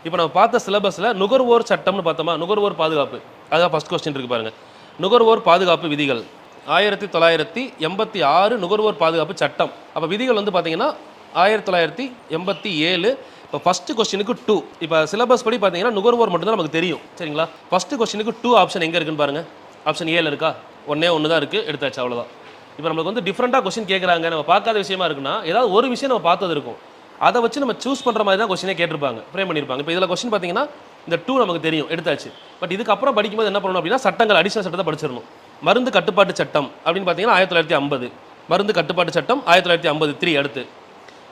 இப்போ நம்ம பார்த்த சிலபஸில் நுகர்வோர் சட்டம்னு பார்த்தோமா, நுகர்வோர் பாதுகாப்பு, அதான் ஃபஸ்ட் கொஸ்டின் இருக்குது பாருங்கள். நுகர்வோர் பாதுகாப்பு விதிகள் 1986 நுகர்வோர் பாதுகாப்பு சட்டம். அப்போ விதிகள் வந்து பார்த்தீங்கன்னா 1987. இப்போ ஃபஸ்ட்டு கொஸ்டினுக்கு 2. இப்போ சிலபஸ் படி பார்த்தீங்கன்னா நுகர்வோர் மட்டும்தான் நமக்கு தெரியும், சரிங்களா? ஃபஸ்ட்டு கொஸ்டினுக்கு 2 ஆப்ஷன் எங்கே இருக்குன்னு பாருங்கள். ஆப்ஷன் ஏல இருக்கா? ஒன்று தான் இருக்குது, எடுத்தாச்சு, அவ்வளோதான். இப்போ நம்மளுக்கு வந்து டிஃப்ரெண்ட்டாக கொஸ்டின் கேட்குறாங்க, நம்ம பார்க்காத விஷயமா இருக்குன்னா ஏதாவது ஒரு விஷயம் நம்ம பார்த்தது இருக்கும், அதை வச்சு நம்ம சூஸ் பண்ணுற மாதிரி தான் கொஸ்டினே கேட்டிருப்பாங்க, ஃப்ரேம் பண்ணியிருப்பாங்க. இப்போ இதில் கொஸ்டின் பார்த்தீங்கன்னா இந்த 2 நமக்கு தெரியும், எடுத்தாச்சு. பட் இதுக்கப்புறம் படிக்கும்போது என்ன பண்ணணும் அப்படின்னா சட்டங்கள், அடிஷனல் சட்டத்தை படிச்சிடணும். மருந்து கட்டுப்பாட்டு சட்டம் அப்படின்னு பார்த்தீங்கன்னா 1950. மருந்து கட்டுப்பாட்டு சட்டம் 1953.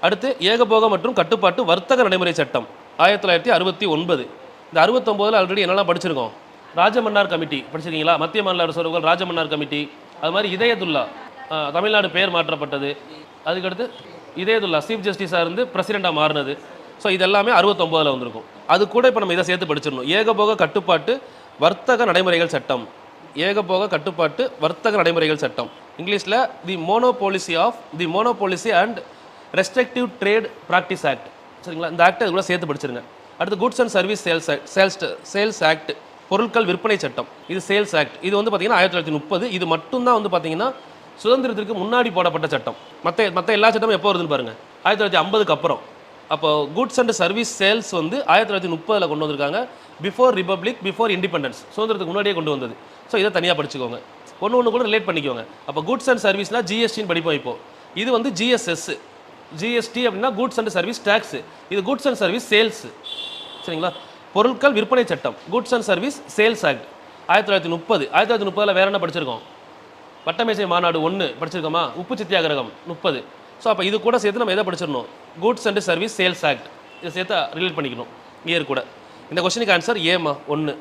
அடுத்து ஏகபோக மற்றும் கட்டுப்பாட்டு வர்த்தக நடைமுறை சட்டம் 1969. இந்த 69 ஆல்ரெடி என்னெல்லாம் படிச்சிருக்கோம்? ராஜமன்னார் கமிட்டி படிச்சிருக்கீங்களா? மத்திய மாநில அரசுகள் ராஜமன்னார் கமிட்டி. அது மாதிரி இதயதுல்லா, தமிழ்நாடு பெயர் மாற்றப்பட்டது. அதுக்கடுத்து இதயதுல்லா சீஃப் ஜஸ்டிஸாக இருந்து பிரசிடெண்ட்டாக மாறினது. ஸோ இதெல்லாமே 69 வந்திருக்கும். அது கூட இப்போ நம்ம இதை சேர்த்து படிச்சிடணும். ஏகபோக கட்டுப்பாட்டு வர்த்தக நடைமுறைகள் சட்டம். ஏகபோக கட்டுப்பாட்டு வர்த்தக நடைமுறைகள் சட்டம், இங்கிலீஷில் the monopolies and restrictive trade practice act, சரிங்களா? இந்த ஆக்ட் இதுக்குள்ள சேர்த்து படிச்சிருங்க. அடுத்து goods and service sales act, பொருட்கள் விற்பனை சட்டம், இது சேல்ஸ் ஆக்ட். இது வந்து பார்த்தீங்கன்னா 1930. இது மட்டும்தான் வந்து பார்த்தீங்கன்னா சுதந்திரத்திற்கு முன்னாடி போடப்பட்ட சட்டம். மற்ற எல்லா சட்டமும் எப்போ வருதுன்னு பாருங்கள், 1950க்கு அப்புறம். அப்போ குட்ஸ் அண்ட் சர்வீஸ் சேல்ஸ் வந்து 1930 கொண்டு வந்திருக்காங்க. பிஃபோர் ரிபப்ளிக், பிஃபோர் இண்டிபெண்டன்ஸ், சுதந்திரத்துக்கு முன்னாடியே கொண்டு வந்தது. ஸோ இதை தனியாக படிச்சுக்கோங்க, ஒன்று கூட ரிலேட் பண்ணிக்கோங்க. அப்போ குட்ஸ் அண்ட் சர்வீஸ்னால் ஜிஎஸ்டின்னு படிப்போம். இப்போ இது வந்து ஜிஎஸ்எஸ், ஜிஎஸ்டி அப்படின்னா குட்ஸ் அண்ட் சர்வீஸ் டேக்ஸ். இது குட்ஸ் அண்ட் சர்வீஸ் சேல்ஸ், சரிங்களா? பொருட்கள் விற்பனை சட்டம், goods and service sales act 1930. 1930 வேற என்ன படிச்சிருக்கோம்? வட்டமேசை மாநாடு 1 படிச்சிருக்கோமா? உப்பு சத்தியாகிரகம் 30. ஸோ அப்போ இது கூட சேர்த்து நம்ம எதை படிச்சிடணும்? Goods and service sales act. இதை சேர்த்து ரிலேட் பண்ணிக்கணும் இயர் கூட. இந்த கொஸ்டினுக்கு ஆன்சர் ஏமா 1.